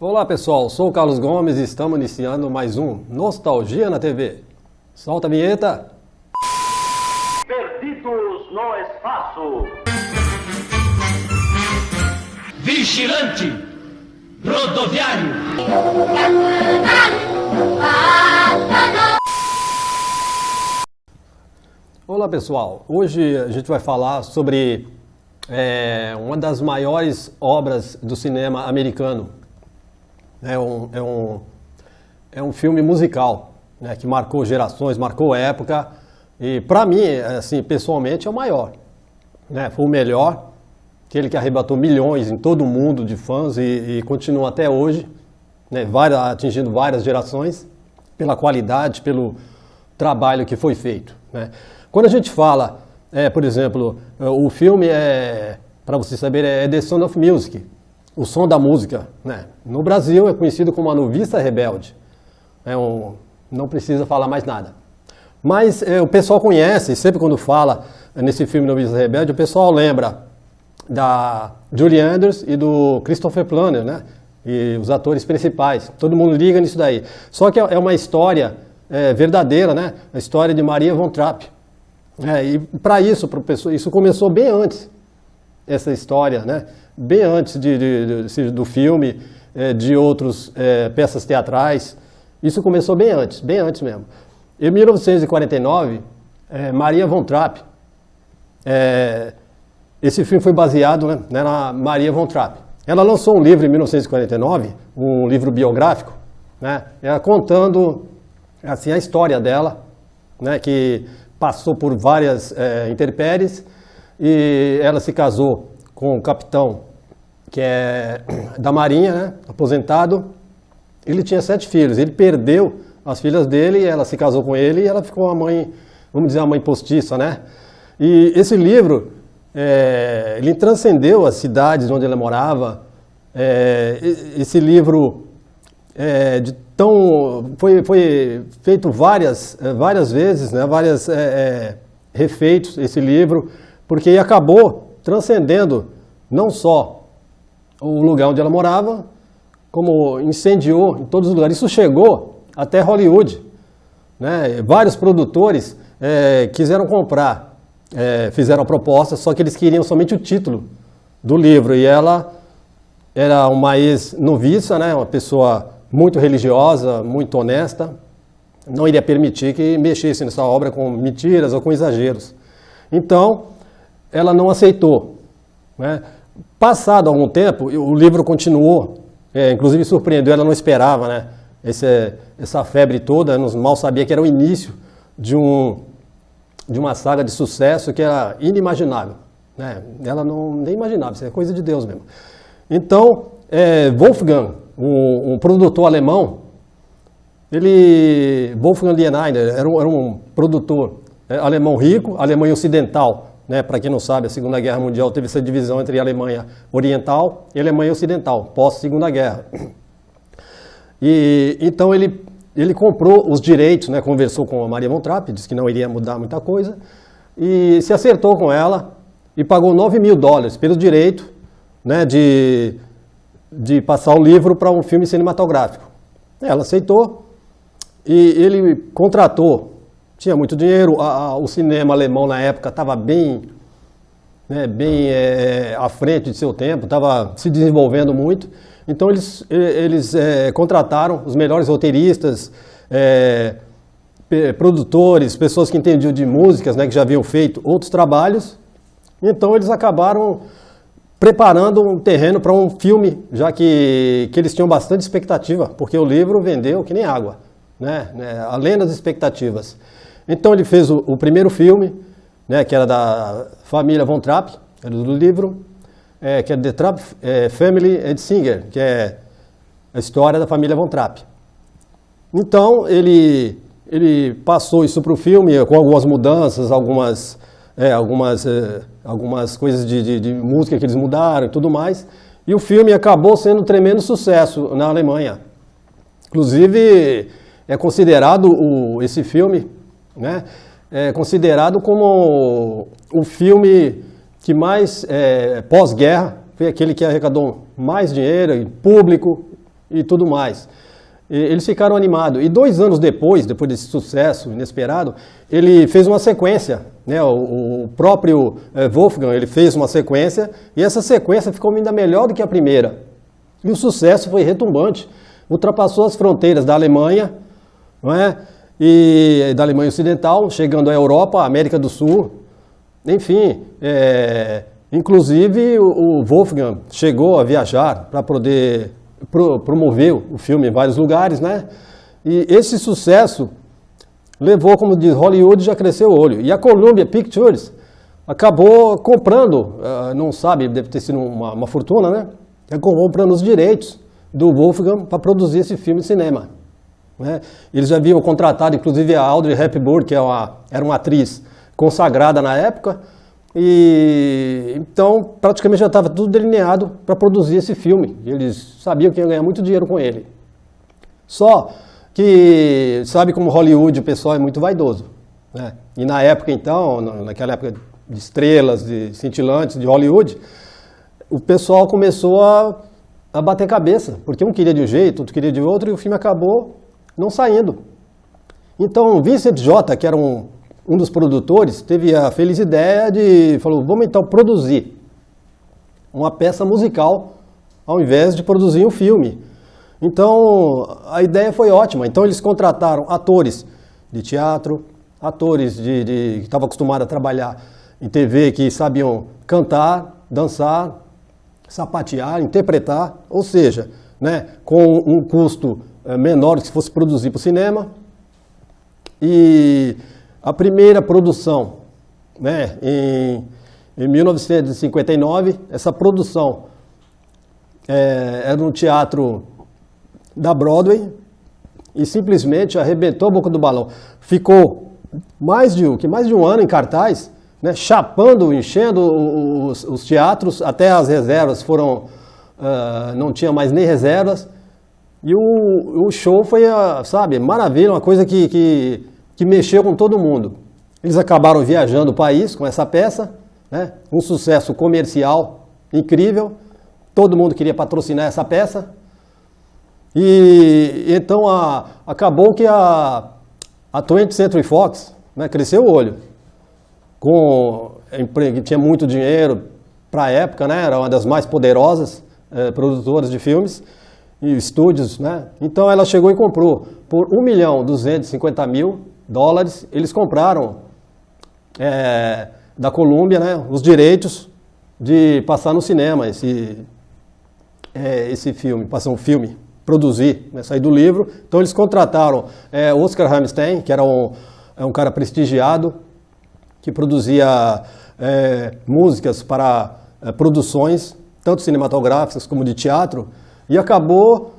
Olá pessoal, sou o Carlos Gomes e estamos iniciando mais um Nostalgia na TV. Solta a vinheta! Perdidos no espaço. Vigilante rodoviário. Olá pessoal, hoje a gente vai falar sobre uma das maiores obras do cinema americano. É um filme musical, né, que marcou gerações, marcou época e para mim, assim, pessoalmente é o maior, né? Foi o melhor, aquele que arrebatou milhões em todo o mundo de fãs e continua até hoje, né, atingindo várias gerações pela qualidade, pelo trabalho que foi feito, né? Quando a gente fala, por exemplo, o filme para vocês saberem, é The Sound of Music, o som da música, né? No Brasil é conhecido como A Noviça Rebelde. Não precisa falar mais nada. Mas o pessoal conhece, sempre quando fala nesse filme Noviça Rebelde, o pessoal lembra da Julie Andrews e do Christopher Plummer, né? E os atores principais. Todo mundo liga nisso daí. Só que é uma história verdadeira, né? A história de Maria von Trapp. E para isso começou bem antes, essa história, né? Bem antes do filme, de outras peças teatrais. Isso começou bem antes mesmo. Em 1949, Maria von Trapp, esse filme foi baseado, né, na Maria von Trapp. Ela lançou um livro em 1949, um livro biográfico, né, contando assim, a história dela, né, que passou por várias intempéries e ela se casou com um capitão que é da Marinha, né, aposentado. Ele tinha 7 filhos, ele perdeu as filhas dele, ela se casou com ele e ela ficou a mãe, vamos dizer, a mãe postiça, né? E esse livro, ele transcendeu as cidades onde ela morava. Esse livro foi feito várias vezes, né? Refeitos esse livro, porque acabou transcendendo não só o lugar onde ela morava, como incendiou em todos os lugares. Isso chegou até Hollywood, né? Vários produtores quiseram comprar, fizeram a proposta, só que eles queriam somente o título do livro. E ela era uma ex-noviça, né? Uma pessoa muito religiosa, muito honesta, não iria permitir que mexesse nessa obra com mentiras ou com exageros. Então, ela não aceitou, né? Passado algum tempo, o livro continuou, inclusive surpreendeu, ela não esperava, né? Essa febre toda, mal sabia que era o início de uma saga de sucesso que era inimaginável, né? Ela nem imaginava, isso é coisa de Deus mesmo. Então, Wolfgang, um produtor alemão, Wolfgang Lienheider, era um produtor alemão rico, Alemanha Ocidental, né? Para quem não sabe, a Segunda Guerra Mundial teve essa divisão entre a Alemanha Oriental e a Alemanha Ocidental, pós-Segunda Guerra. E então ele comprou os direitos, né? Conversou com a Maria von Trapp, disse que não iria mudar muita coisa, e se acertou com ela e pagou $9.000 pelo direito, né? de passar o livro para um filme cinematográfico. Ela aceitou e ele contratou. Tinha muito dinheiro, o cinema alemão na época estava bem à frente de seu tempo, estava se desenvolvendo muito. Então eles contrataram os melhores roteiristas, produtores, pessoas que entendiam de músicas, né, que já haviam feito outros trabalhos. Então eles acabaram preparando um terreno para um filme, já que eles tinham bastante expectativa, porque o livro vendeu que nem água, né, além das expectativas. Então ele fez o primeiro filme, né, que era da família von Trapp, era do livro, que é The Trapp Family and Singer, que é a história da família von Trapp. Então ele passou isso para o filme com algumas mudanças, algumas coisas de música que eles mudaram e tudo mais. E o filme acabou sendo um tremendo sucesso na Alemanha. Inclusive, é considerado esse filme, né, é considerado como o filme que mais, pós-guerra, foi aquele que arrecadou mais dinheiro, público, e tudo mais. Eles ficaram animados. E 2 anos depois desse sucesso inesperado, ele fez uma sequência, né? O próprio Wolfgang, ele fez uma sequência, e essa sequência ficou ainda melhor do que a primeira. E o sucesso foi retumbante. Ultrapassou as fronteiras da Alemanha, não é? E da Alemanha Ocidental, chegando à Europa, à América do Sul. Enfim, inclusive o Wolfgang chegou a viajar para poder promover o filme em vários lugares, né? E esse sucesso levou, como diz, Hollywood já cresceu o olho. E a Columbia Pictures acabou comprando, não sabe, deve ter sido uma fortuna, né? Acabou comprando os direitos do Wolfgang para produzir esse filme de cinema, né? Eles já haviam contratado, inclusive, a Audrey Hepburn, que era uma atriz consagrada na época, e então praticamente já estava tudo delineado para produzir esse filme. Eles sabiam que ia ganhar muito dinheiro com ele. Só que sabe como Hollywood, o pessoal é muito vaidoso, né? E na época então, naquela época de estrelas, de cintilantes de Hollywood, o pessoal começou a bater cabeça, porque um queria de um jeito, outro queria de outro, e o filme acabou não saindo. Então Vincent J., que era um dos produtores, teve a feliz ideia falou, vamos então produzir uma peça musical ao invés de produzir um filme. Então a ideia foi ótima. Então eles contrataram atores de teatro, atores que estavam acostumados a trabalhar em TV, que sabiam cantar, dançar, sapatear, interpretar, ou seja, né, com um custo menor que se fosse produzir para o cinema. E a primeira produção, né, em 1959, essa produção era no teatro da Broadway e simplesmente arrebentou a boca do balão. Ficou mais de um ano em cartaz, né, chapando, enchendo os teatros, até as reservas não tinha mais nem reservas. E o show foi, sabe, maravilha, uma coisa que mexeu com todo mundo. Eles acabaram viajando o país com essa peça, né? Um sucesso comercial incrível, todo mundo queria patrocinar essa peça, e então acabou que a 20th Century Fox, né, cresceu o olho, que tinha muito dinheiro para a época, né? Era uma das mais poderosas produtoras de filmes e estúdios, né? Então ela chegou e comprou por $1.250.000. Eles compraram da Columbia, né, os direitos de passar no cinema esse filme, passar um filme, produzir, né, sair do livro. Então eles contrataram Oscar Hammerstein, que era um cara prestigiado, que produzia músicas para produções, tanto cinematográficas como de teatro, e acabou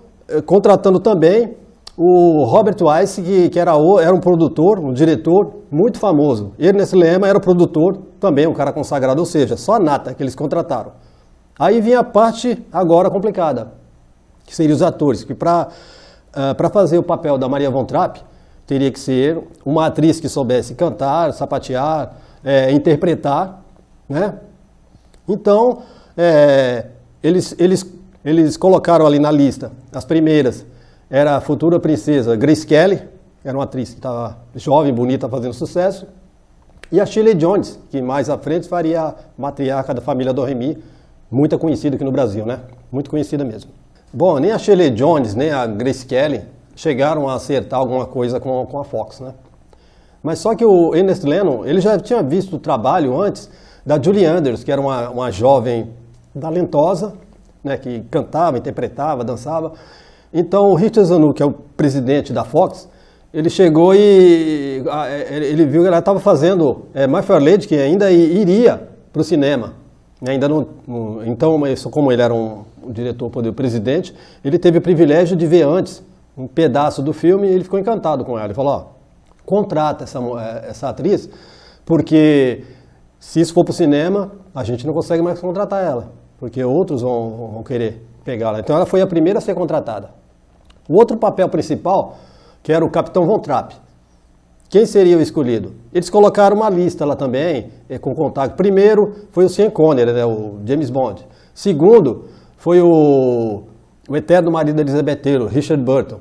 contratando também o Robert Wise, que era um produtor, um diretor muito famoso. Ernest Lehman era o produtor, também um cara consagrado, ou seja, só a nata que eles contrataram. Aí vinha a parte agora complicada, que seriam os atores, que para fazer o papel da Maria von Trapp, teria que ser uma atriz que soubesse cantar, sapatear, interpretar, né? Então, eles colocaram ali na lista, as primeiras, era a futura princesa Grace Kelly, era uma atriz que estava jovem, bonita, fazendo sucesso, e a Shirley Jones, que mais à frente faria a matriarca da família Doremi, muito conhecida aqui no Brasil, né? Muito conhecida mesmo. Bom, nem a Shirley Jones, nem a Grace Kelly chegaram a acertar alguma coisa com a Fox, né? Mas só que o Ernest Lehman, ele já tinha visto o trabalho antes da Julie Andrews, que era uma jovem talentosa, né, que cantava, interpretava, dançava. Então o Richard Zanuck, que é o presidente da Fox, ele chegou e ele viu que ela estava fazendo My Fair Lady, que ainda iria para o cinema. Ainda não, então, como ele era um diretor, o presidente, ele teve o privilégio de ver antes um pedaço do filme e ele ficou encantado com ela. Ele falou, contrata essa atriz, porque se isso for para o cinema, a gente não consegue mais contratar ela, porque outros vão querer pegá-la. Então ela foi a primeira a ser contratada. O outro papel principal, que era o Capitão Von Trapp. Quem seria o escolhido? Eles colocaram uma lista lá também, com contato. Primeiro foi o Sean Connery, né, o James Bond. Segundo foi o o eterno marido da Elizabeth Taylor, Richard Burton.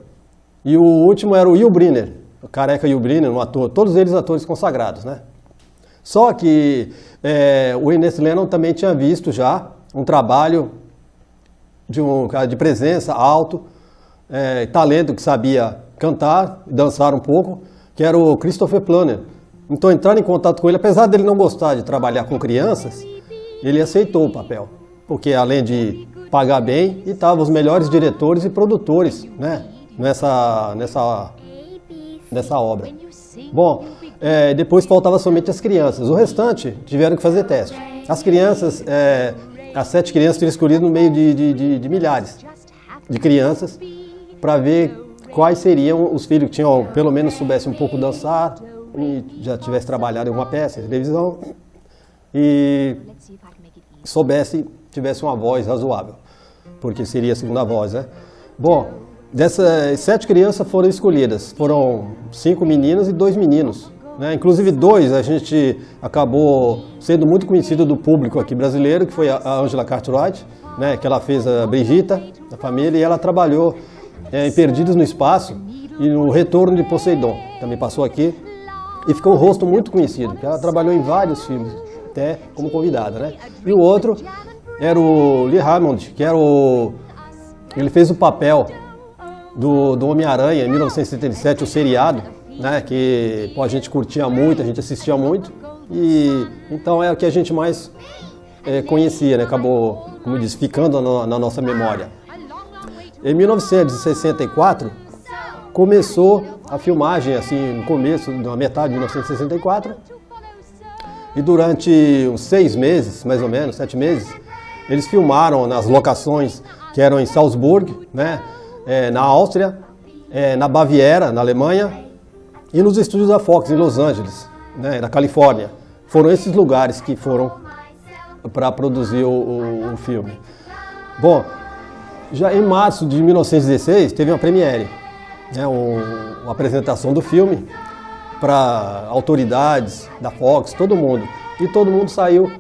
E o último era o Yul Brynner, o careca Yul Brynner, um ator, todos eles atores consagrados, né? Só que o Ernest Lennon também tinha visto já um trabalho de um cara de presença alto, talento, que sabia cantar, dançar um pouco, que era o Christopher Plummer. Então entrar em contato com ele, apesar dele não gostar de trabalhar com crianças, ele aceitou o papel, porque além de pagar bem, e estavam os melhores diretores e produtores, né, nessa obra. Bom, depois faltava somente as crianças. O restante tiveram que fazer teste. As crianças, as 7 crianças foram escolhidas no meio de milhares de crianças para ver quais seriam os filhos que tinham, pelo menos soubessem um pouco dançar e já tivesse trabalhado em alguma peça, em televisão, e tivesse uma voz razoável, porque seria a segunda voz, né? Bom, dessas 7 crianças foram escolhidas, foram 5 meninas e 2 meninos, né? Inclusive 2 a gente acabou sendo muito conhecido do público aqui brasileiro, que foi a Angela Cartwright, né? Que ela fez a Brigitta, da família, e ela trabalhou em Perdidos no Espaço e no Retorno de Poseidon, também passou aqui, e ficou um rosto muito conhecido, porque ela trabalhou em vários filmes, até como convidada, né? E o outro era o Lee Hammond, que era ele fez o papel do Homem-Aranha em 1977, o seriado, né? Que a gente curtia muito, a gente assistia muito, e então é o que a gente mais conhecia, né? Acabou, como eu disse, ficando na nossa memória. Em 1964, começou a filmagem, assim, no começo, na metade de 1964, e durante uns 6 meses, mais ou menos, 7 meses, eles filmaram nas locações que eram em Salzburg, né, na Áustria, na Baviera, na Alemanha, e nos estúdios da Fox, em Los Angeles, né, na Califórnia. Foram esses lugares que foram para produzir o filme. Bom, já em março de 1916 teve uma premiere, né, uma apresentação do filme para autoridades da Fox, todo mundo. E todo mundo saiu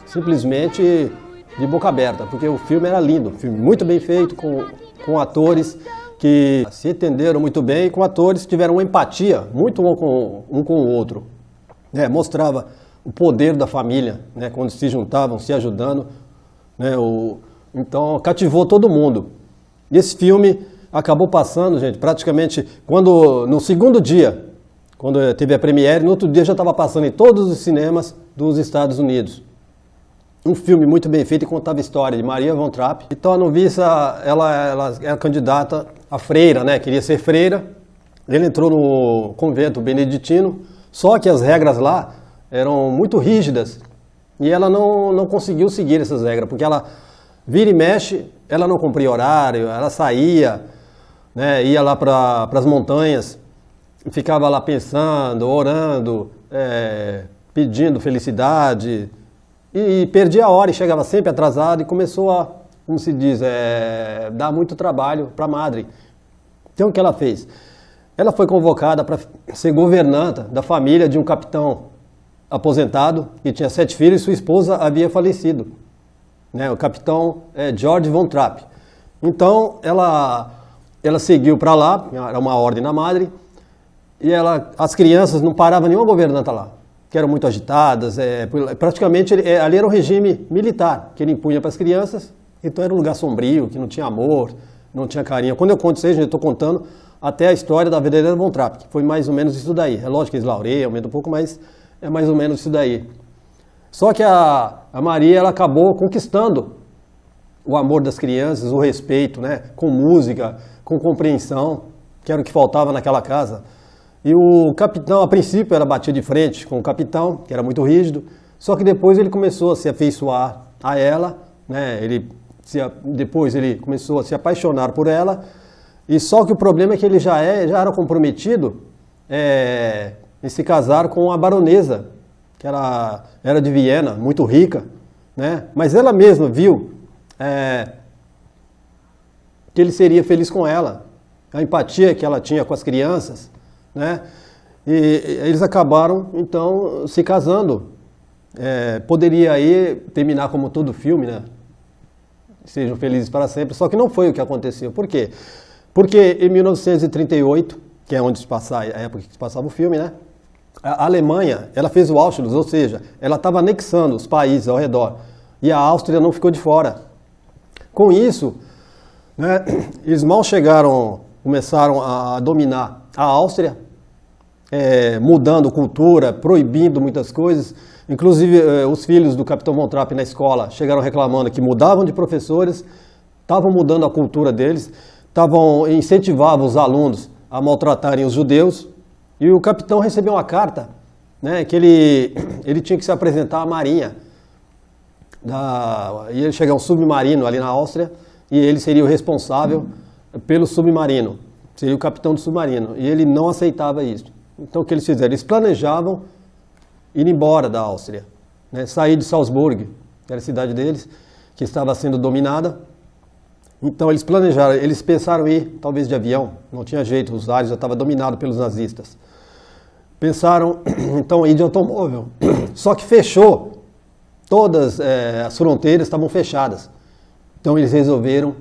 simplesmente de boca aberta, porque o filme era lindo, um filme muito bem feito, com atores que se entenderam muito bem, e com atores que tiveram uma empatia muito um com o outro. Mostrava o poder da família, né, quando se juntavam, se ajudando, né, então cativou todo mundo. E esse filme acabou passando, gente, praticamente no segundo dia, quando teve a premiere, no outro dia já estava passando em todos os cinemas dos Estados Unidos. Um filme muito bem feito e contava a história de Maria von Trapp. Então a noviça, ela era candidata a freira, né? Queria ser freira. Ele entrou no convento beneditino, só que as regras lá eram muito rígidas e ela não conseguiu seguir essas regras, porque ela vira e mexe, ela não cumpria horário, ela saía, né? Ia lá para as montanhas, ficava lá pensando, orando, pedindo felicidade, e perdia a hora e chegava sempre atrasado e começou a, como se diz, dar muito trabalho para a madre. Então o que ela fez? Ela foi convocada para ser governanta da família de um capitão aposentado que tinha 7 filhos e sua esposa havia falecido, né? O capitão George von Trapp. Então ela seguiu para lá, era uma ordem da madre, e as crianças não paravam nenhuma governanta lá, que eram muito agitadas, praticamente ali era um regime militar, que ele impunha para as crianças, então era um lugar sombrio, que não tinha amor, não tinha carinho. Quando eu conto isso aí, eu estou contando até a história da verdadeira Von Trapp, que foi mais ou menos isso daí. É lógico que eles laurei, aumenta um pouco, mas é mais ou menos isso daí. Só que a Maria, ela acabou conquistando o amor das crianças, o respeito, né, com música, com compreensão, que era o que faltava naquela casa. E o capitão, a princípio, ela batia de frente com o capitão, que era muito rígido, só que depois ele começou a se afeiçoar a ela, né? Depois ele começou a se apaixonar por ela, e só que o problema é que ele já era comprometido em se casar com a baronesa, que era de Viena, muito rica, né? Mas ela mesma viu que ele seria feliz com ela, a empatia que ela tinha com as crianças, né? E eles acabaram então se casando. Poderia aí terminar como todo filme, né? sejam felizes para sempre, só que não foi o que aconteceu. Por quê? Porque em 1938, que é onde se passa, a época que se passava o filme, né? A Alemanha, ela fez o Auschwitz, ou seja, ela estava anexando os países ao redor. E a Áustria não ficou de fora. Com isso, né, eles mal começaram a dominar a Áustria, mudando cultura, proibindo muitas coisas. Inclusive, os filhos do Capitão Von Trapp na escola chegaram reclamando que mudavam de professores, estavam mudando a cultura deles, incentivavam os alunos a maltratarem os judeus. E o capitão recebeu uma carta, né, que ele tinha que se apresentar à Marinha. Ia chegar um submarino ali na Áustria e ele seria o responsável pelo submarino. Seria o capitão do submarino. E ele não aceitava isso. Então o que eles fizeram? Eles planejavam ir embora da Áustria, né? Sair de Salzburg, que era a cidade deles, que estava sendo dominada. Então eles planejaram, eles pensaram em ir talvez de avião, não tinha jeito, os ares já estavam dominados pelos nazistas. Pensaram então em ir de automóvel, só que fechou, todas as fronteiras estavam fechadas. Então eles resolveram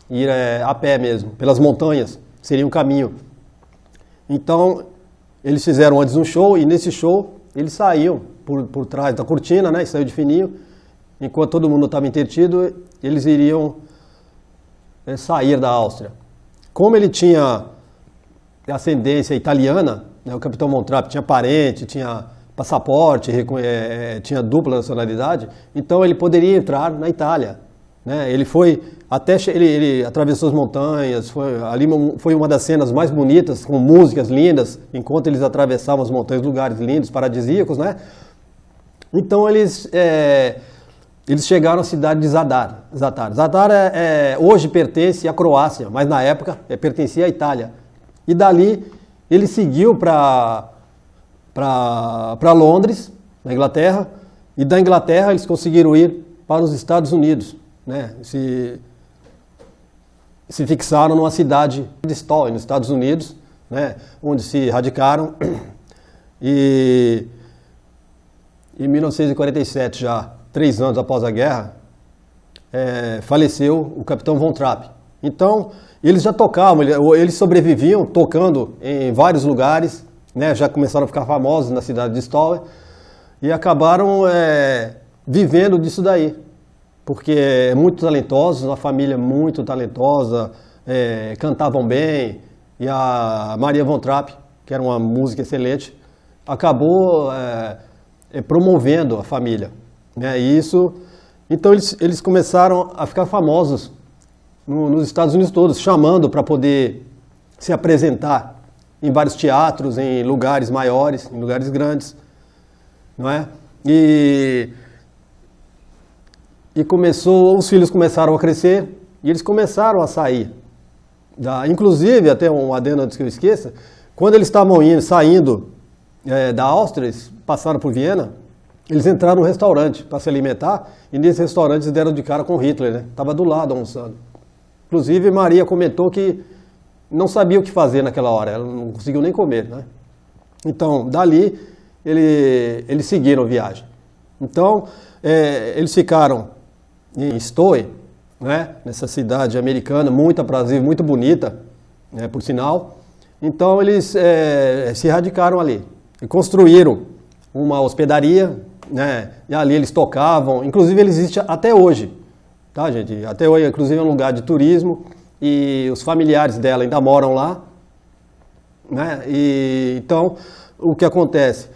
ir a pé mesmo, pelas montanhas, seria um caminho. Então eles fizeram antes um show e nesse show eles saíam por trás da cortina, né, saiu de fininho, enquanto todo mundo estava entretido, eles iriam sair da Áustria. Como ele tinha ascendência italiana, né, o Capitão Von Trapp tinha parente, tinha passaporte, tinha dupla nacionalidade, então ele poderia entrar na Itália, né? Ele foi até ele atravessou as montanhas, ali foi uma das cenas mais bonitas, com músicas lindas, enquanto eles atravessavam as montanhas, lugares lindos, paradisíacos, né? Então eles chegaram à cidade de Zadar. Zadar hoje pertence à Croácia, mas na época pertencia à Itália. E dali ele seguiu para Londres, na Inglaterra, e da Inglaterra eles conseguiram ir para os Estados Unidos, né? Se fixaram numa cidade de Stowe, nos Estados Unidos, né? Onde se radicaram. E em 1947, já 3 anos após a guerra, faleceu o Capitão Von Trapp. Então, eles já tocavam, eles sobreviviam tocando em vários lugares, né? Já começaram a ficar famosos na cidade de Stowe e acabaram vivendo disso daí, porque muito talentosos, uma família muito talentosa, cantavam bem, e a Maria Von Trapp, que era uma música excelente, acabou promovendo a família, né? E então eles começaram a ficar famosos nos Estados Unidos todos, chamando para poder se apresentar em vários teatros, em lugares maiores, em lugares grandes, não é? E os filhos começaram a crescer e eles começaram a sair. Inclusive, até um adendo antes que eu esqueça, quando eles estavam saindo da Áustria, eles passaram por Viena, eles entraram num restaurante para se alimentar e nesse restaurante eles deram de cara com Hitler, né? Estava do lado almoçando. Inclusive, Maria comentou que não sabia o que fazer naquela hora, ela não conseguiu nem comer, né? Então, dali, eles seguiram a viagem. Então, eles ficaram em Stowe, né? Nessa cidade americana, muito aprazível, muito bonita, né? Por sinal. Então, eles se radicaram ali e construíram uma hospedaria, né? E ali eles tocavam, inclusive ele existe até hoje, tá, gente? Até hoje, inclusive, é um lugar de turismo e os familiares dela ainda moram lá, né? E então, o que acontece?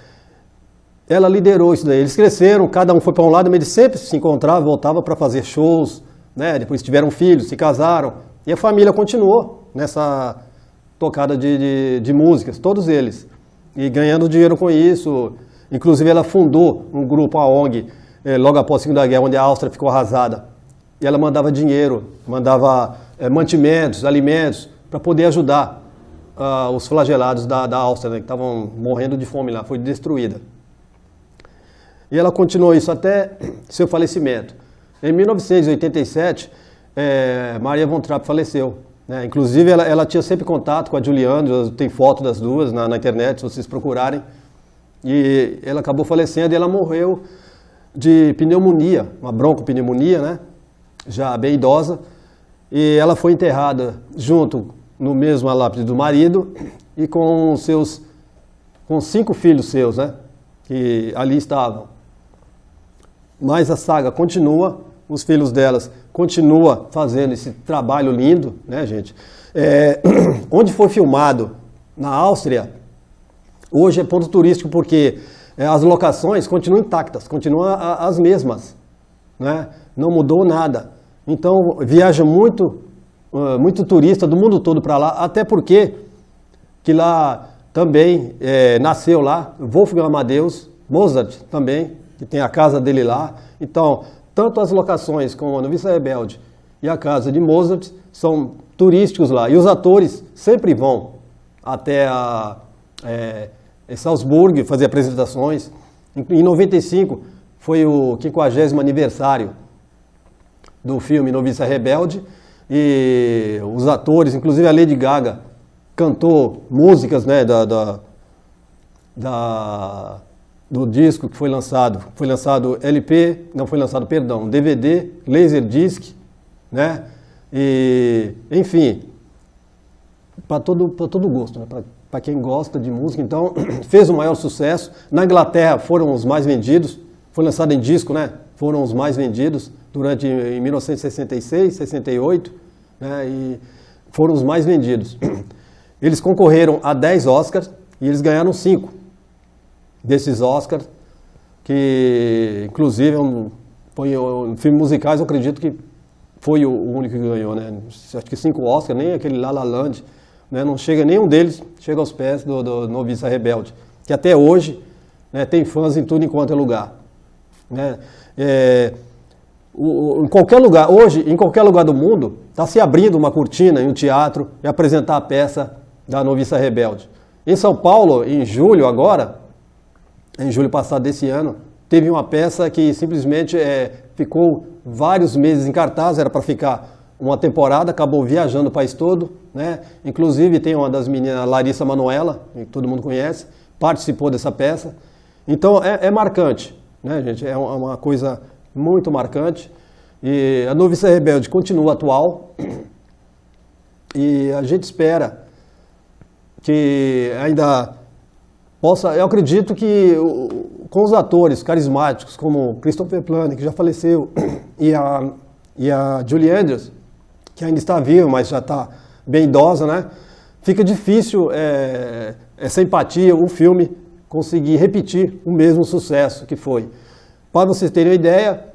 Ela liderou isso daí, eles cresceram, cada um foi para um lado, mas eles sempre se encontravam, voltavam para fazer shows, né? Depois tiveram filhos, se casaram, e a família continuou nessa tocada de músicas, todos eles, e ganhando dinheiro com isso. Inclusive ela fundou um grupo, a ONG, logo após a Segunda Guerra, onde a Áustria ficou arrasada. E ela mandava dinheiro, mandava mantimentos, alimentos, para poder ajudar os flagelados da Áustria, né, que estavam morrendo de fome lá, foi destruída. E ela continuou isso até seu falecimento. Em 1987, Maria Von Trapp faleceu, né? Inclusive ela tinha sempre contato com a Juliane, tem foto das duas na internet, se vocês procurarem. E ela acabou falecendo e ela morreu de pneumonia, uma broncopneumonia, né? já bem idosa, e ela foi enterrada junto no mesmo lápide do marido e com 5 filhos seus, né, que ali estavam. Mas a saga continua, os filhos delas continuam fazendo esse trabalho lindo, né, gente? Onde foi filmado, na Áustria, hoje é ponto turístico porque as locações continuam intactas, continuam as mesmas, né? Não mudou nada. Então viaja muito turista do mundo todo para lá, até porque que lá também nasceu lá Wolfgang Amadeus Mozart também, que tem a casa dele lá. Então, tanto as locações como a Noviça Rebelde e a casa de Mozart são turísticos lá. E os atores sempre vão até Salzburgo fazer apresentações. Em 95 foi o 50º aniversário do filme Noviça Rebelde. E os atores, inclusive a Lady Gaga, cantou músicas, né, do disco que foi lançado. Foi lançado LP, não foi lançado, perdão, DVD, Laserdisc, né? E, enfim, para todo gosto, né? Para quem gosta de música, então fez o maior sucesso. Na Inglaterra foram os mais vendidos, foi lançado em disco, né? Foram os mais vendidos em 1966, 68, né? E foram os mais vendidos. Eles concorreram a 10 Oscars e eles ganharam 5 desses Oscars, que inclusive foi em filmes musicais, eu acredito que foi o único que ganhou, né? Acho que 5 Oscars, nem aquele La La Land, né? Não chega, nenhum deles chega aos pés do Noviça Rebelde, que até hoje, né, tem fãs em tudo enquanto é lugar, né? Em qualquer lugar, hoje, em qualquer lugar do mundo, está se abrindo uma cortina em um teatro e apresentar a peça da Noviça Rebelde. Em São Paulo, em julho passado desse ano, teve uma peça que simplesmente ficou vários meses em cartaz, era para ficar uma temporada, acabou viajando o país todo, né? Inclusive tem uma das meninas, Larissa Manoela, que todo mundo conhece, participou dessa peça. Então é marcante, né, gente? É uma coisa muito marcante. E a Noviça Rebelde continua atual e a gente espera que ainda possa, eu acredito que com os atores carismáticos como Christopher Plummer, que já faleceu, e a Julie Andrews, que ainda está viva, mas já está bem idosa, né? Fica difícil essa empatia, o filme, conseguir repetir o mesmo sucesso que foi. Para vocês terem uma ideia,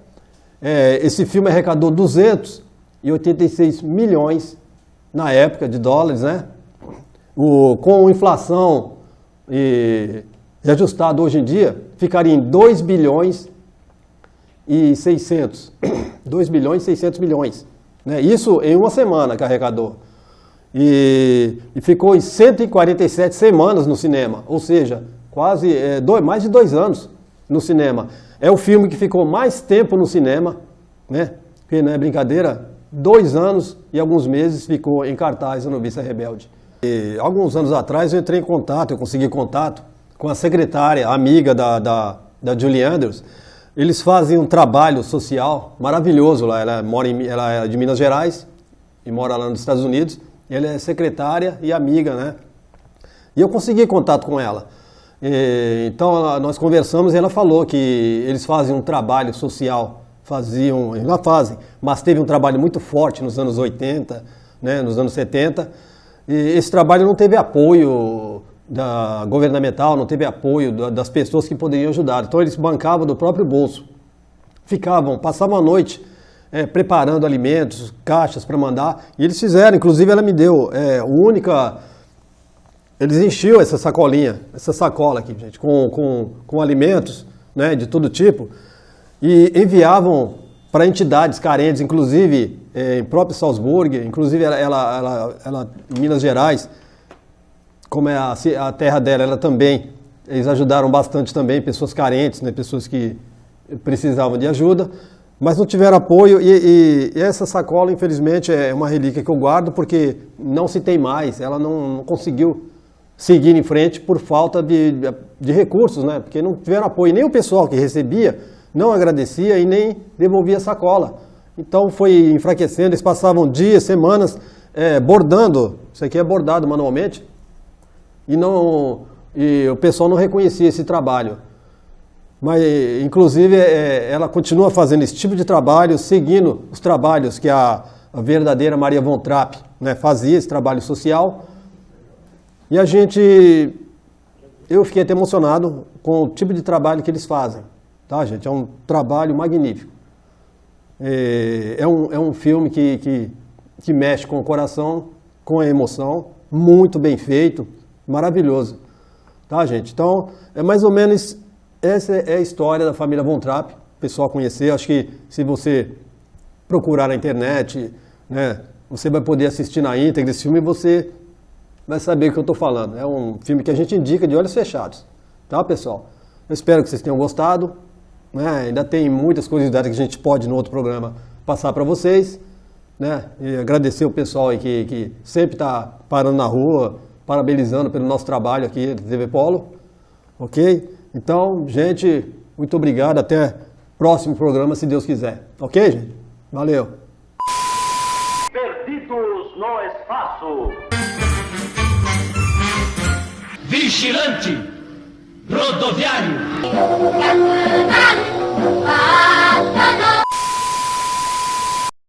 esse filme arrecadou 286 milhões na época de dólares, né? Com inflação e ajustado hoje em dia, ficaria em 2 bilhões e 600. 2 bilhões e 600 milhões. Né? Isso em uma semana que arrecadou. E ficou em 147 semanas no cinema, ou seja, quase mais de 2 anos no cinema. É o filme que ficou mais tempo no cinema, né? Porque não é brincadeira, 2 anos e alguns meses ficou em cartaz a Noviça Rebelde. E, alguns anos atrás eu consegui contato com a secretária, amiga da Julie Andrews. Eles fazem um trabalho social maravilhoso lá. Ela é de Minas Gerais e mora lá nos Estados Unidos. Ela é secretária e amiga, né? E eu consegui contato com ela. Então nós conversamos e ela falou que eles fazem um trabalho social, ainda fazem, mas teve um trabalho muito forte nos anos 80, né, nos anos 70, e esse trabalho não teve apoio governamental, não teve apoio das pessoas que poderiam ajudar, então eles bancavam do próprio bolso, passavam a noite preparando alimentos, caixas para mandar, e eles fizeram, inclusive ela me deu eles enchiam essa sacola aqui, gente, com alimentos, né, de todo tipo, e enviavam para entidades carentes, inclusive em próprio Salzburgo, inclusive ela em Minas Gerais, como é a terra dela, eles ajudaram bastante também pessoas carentes, né, pessoas que precisavam de ajuda, mas não tiveram apoio, e essa sacola, infelizmente, é uma relíquia que eu guardo, porque não se tem mais, ela não conseguiu seguir em frente por falta de recursos, né? Porque não tiveram apoio. Nem o pessoal que recebia não agradecia e nem devolvia a sacola. Então foi enfraquecendo, eles passavam dias, semanas bordando, isso aqui é bordado manualmente, e o pessoal não reconhecia esse trabalho. Mas, inclusive, ela continua fazendo esse tipo de trabalho, seguindo os trabalhos que a verdadeira Maria von Trapp, né, fazia, esse trabalho social. E eu fiquei até emocionado com o tipo de trabalho que eles fazem. Tá, gente? É um trabalho magnífico. É um filme que mexe com o coração, com a emoção, muito bem feito, maravilhoso. Tá, gente? Então, é mais ou menos essa é a história da família Von Trapp, o pessoal conhecer. Acho que se você procurar na internet, né, você vai poder assistir na íntegra esse filme e você vai saber o que eu estou falando. É um filme que a gente indica de olhos fechados. Tá, pessoal? Eu espero que vocês tenham gostado. Né? Ainda tem muitas curiosidades que a gente pode, no outro programa, passar para vocês. Né? E agradecer o pessoal aí que sempre está parando na rua, parabenizando pelo nosso trabalho aqui da TV Polo. Ok? Então, gente, muito obrigado. Até o próximo programa, se Deus quiser. Ok, gente? Valeu. Perdidos no espaço. Vigilante rodoviário.